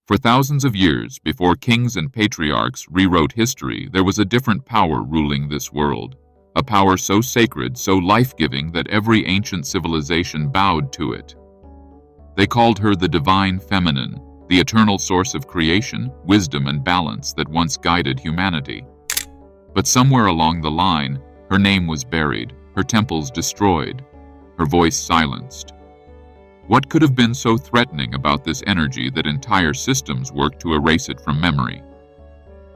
For thousands of years, before kings and patriarchs rewrote history, there was a different power ruling this world. A power so sacred, so life-giving that every ancient civilization bowed to it. They called her the Divine Feminine, the eternal source of creation, wisdom, and balance that once guided humanity. But somewhere along the line, her name was buried, her temples destroyed, her voice silenced. What could have been so threatening about this energy that entire systems worked to erase it from memory?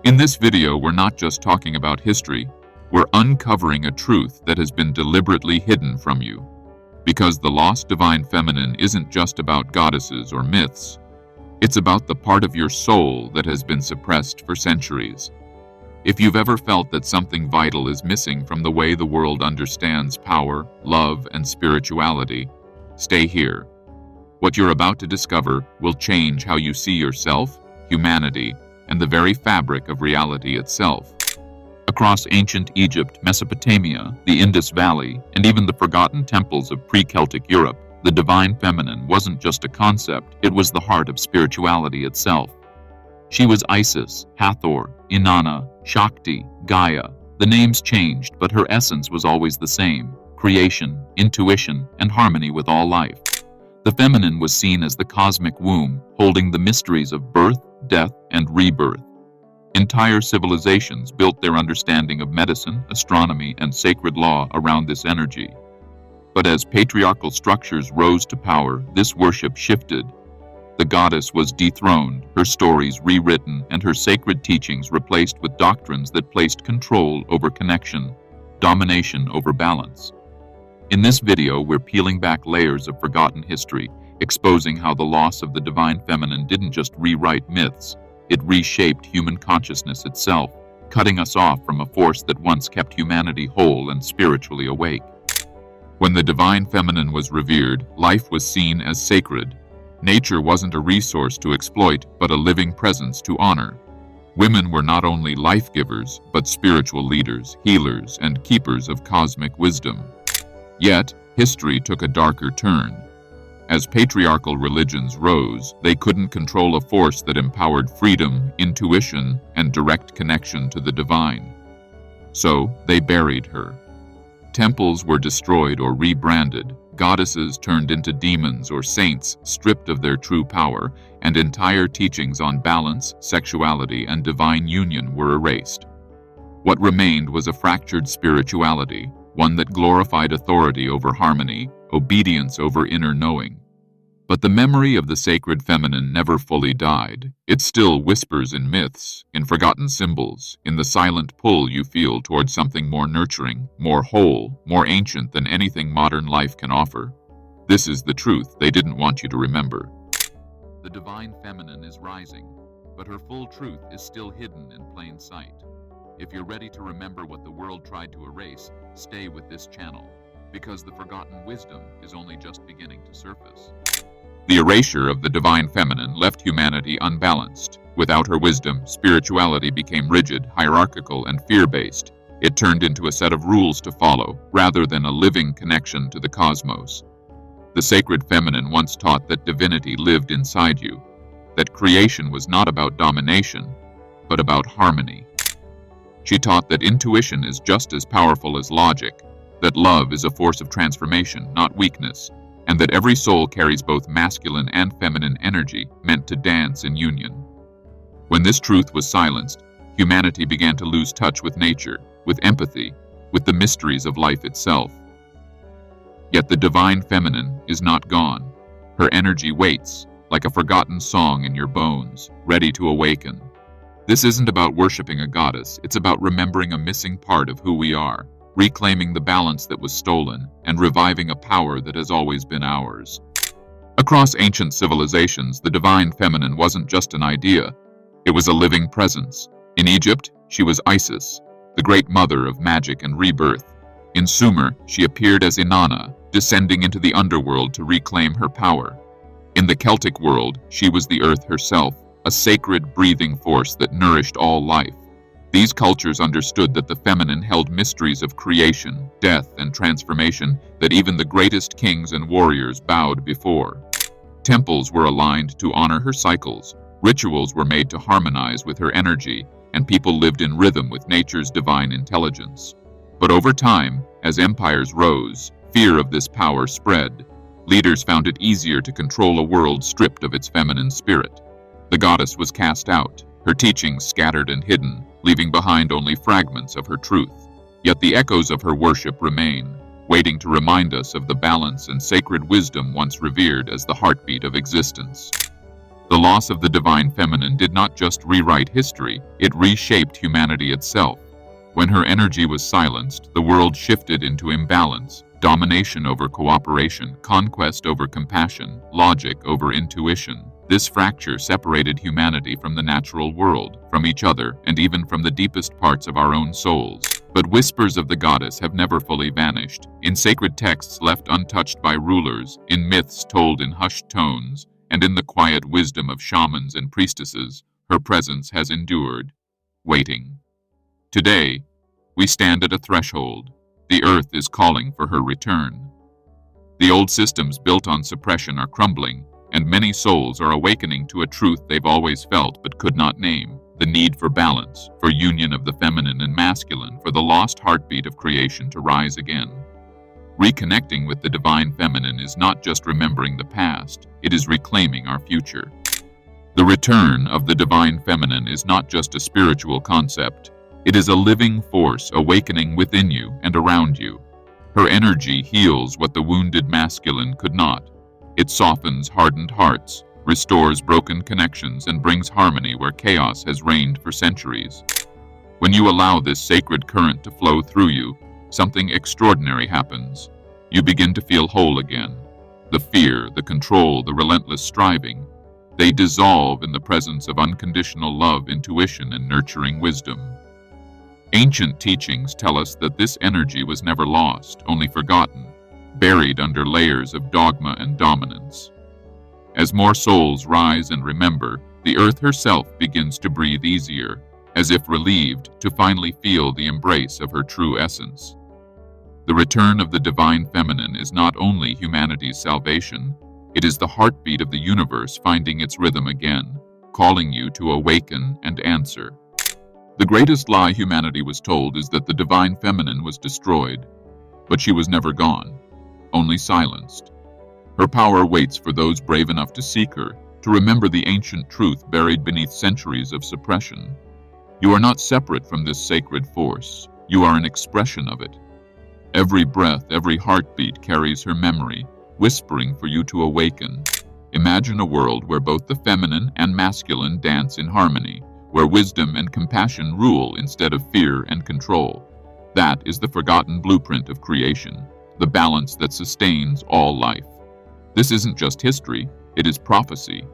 In this video, we're not just talking about history, we're uncovering a truth that has been deliberately hidden from you. Because the lost Divine Feminine isn't just about goddesses or myths, it's about the part of your soul that has been suppressed for centuries. If you've ever felt that something vital is missing from the way the world understands power, love, and spirituality, stay here. What you're about to discover will change how you see yourself, humanity, and the very fabric of reality itself. Across ancient Egypt, Mesopotamia, the Indus Valley, and even the forgotten temples of pre-Celtic Europe, the Divine Feminine wasn't just a concept, it was the heart of spirituality itself. She was Isis, Hathor, Inanna, Shakti, Gaia. The names changed, but her essence was always the same: creation, intuition, and harmony with all life. The feminine was seen as the cosmic womb, holding the mysteries of birth, death, and rebirth. Entire civilizations built their understanding of medicine, astronomy, and sacred law around this energy. But as patriarchal structures rose to power, this worship shifted. The goddess was dethroned, her stories rewritten, and her sacred teachings replaced with doctrines that placed control over connection, domination over balance. In this video, we're peeling back layers of forgotten history, exposing how the loss of the Divine Feminine didn't just rewrite myths, it reshaped human consciousness itself, cutting us off from a force that once kept humanity whole and spiritually awake. When the Divine Feminine was revered, life was seen as sacred. Nature wasn't a resource to exploit, but a living presence to honor. Women were not only life-givers, but spiritual leaders, healers, and keepers of cosmic wisdom. Yet, history took a darker turn. As patriarchal religions rose, they couldn't control a force that empowered freedom, intuition, and direct connection to the divine. So, they buried her. Temples were destroyed or rebranded, goddesses turned into demons or saints stripped of their true power, and entire teachings on balance, sexuality, and divine union were erased. What remained was a fractured spirituality, one that glorified authority over harmony, obedience over inner knowing. But the memory of the sacred feminine never fully died. It still whispers in myths, in forgotten symbols, in the silent pull you feel towards something more nurturing, more whole, more ancient than anything modern life can offer. This is the truth they didn't want you to remember. The Divine Feminine is rising, but her full truth is still hidden in plain sight. If you're ready to remember what the world tried to erase, stay with this channel, because the forgotten wisdom is only just beginning to surface. The erasure of the Divine Feminine left humanity unbalanced. Without her wisdom, spirituality became rigid, hierarchical, and fear-based. It turned into a set of rules to follow, rather than a living connection to the cosmos. The sacred feminine once taught that divinity lived inside you, that creation was not about domination, but about harmony. She taught that intuition is just as powerful as logic, that love is a force of transformation, not weakness, and that every soul carries both masculine and feminine energy meant to dance in union. When this truth was silenced, humanity began to lose touch with nature, with empathy, with the mysteries of life itself. Yet the Divine Feminine is not gone. Her energy waits, like a forgotten song in your bones, ready to awaken. This isn't about worshiping a goddess, it's about remembering a missing part of who we are, reclaiming the balance that was stolen, and reviving a power that has always been ours. Across ancient civilizations, the Divine Feminine wasn't just an idea, it was a living presence. In Egypt, she was Isis, the great mother of magic and rebirth. In Sumer, she appeared as Inanna, descending into the underworld to reclaim her power. In the Celtic world, she was the earth herself, a sacred breathing force that nourished all life. These cultures understood that the feminine held mysteries of creation, death, and transformation that even the greatest kings and warriors bowed before. Temples were aligned to honor her cycles, Rituals were made to harmonize with her energy, and people lived in rhythm with nature's divine intelligence. But over time, as empires rose, fear of this power spread. Leaders found it easier to control a world stripped of its feminine spirit. The goddess was cast out, her teachings scattered and hidden, leaving behind only fragments of her truth. Yet the echoes of her worship remain, waiting to remind us of the balance and sacred wisdom once revered as the heartbeat of existence. The loss of the divine feminine did not just rewrite history, it reshaped humanity itself. When her energy was silenced, the world shifted into imbalance, domination over cooperation, conquest over compassion, logic over intuition. This fracture separated humanity from the natural world, from each other, and even from the deepest parts of our own souls. But whispers of the goddess have never fully vanished. In sacred texts left untouched by rulers, in myths told in hushed tones, and in the quiet wisdom of shamans and priestesses, her presence has endured, waiting. Today, we stand at a threshold. The earth is calling for her return. The old systems built on suppression are crumbling, and many souls are awakening to a truth they've always felt but could not name: the need for balance, for union of the feminine and masculine, for the lost heartbeat of creation to rise again. Reconnecting with the divine feminine is not just remembering the past, it is reclaiming our future. The return of the divine feminine is not just a spiritual concept, it is a living force awakening within you and around you. Her energy heals what the wounded masculine could not. It softens hardened hearts, restores broken connections, and brings harmony where chaos has reigned for centuries. When you allow this sacred current to flow through you, something extraordinary happens. You begin to feel whole again. The fear, the control, the relentless striving, they dissolve in the presence of unconditional love, intuition, and nurturing wisdom. Ancient teachings tell us that this energy was never lost, only forgotten, buried under layers of dogma and dominance. As more souls rise and remember, the earth herself begins to breathe easier, as if relieved to finally feel the embrace of her true essence. The return of the divine feminine is not only humanity's salvation, it is the heartbeat of the universe finding its rhythm again, calling you to awaken and answer. The greatest lie humanity was told is that the divine feminine was destroyed, but she was never gone, only silenced. Her power waits for those brave enough to seek her, to remember the ancient truth buried beneath centuries of suppression. You are not separate from this sacred force. You are an expression of it. Every breath, every heartbeat carries her memory, whispering for you to awaken. Imagine a world where both the feminine and masculine dance in harmony, where wisdom and compassion rule instead of fear and control. That is the forgotten blueprint of creation, the balance that sustains all life. This isn't just history, it is prophecy.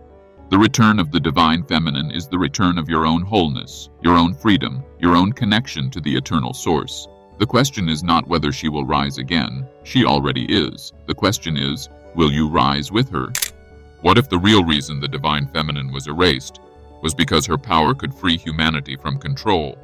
The return of the divine feminine is the return of your own wholeness, your own freedom, your own connection to the eternal source. The question is not whether she will rise again. She already is. The question is, will you rise with her? What if the real reason the divine feminine was erased was because her power could free humanity from control?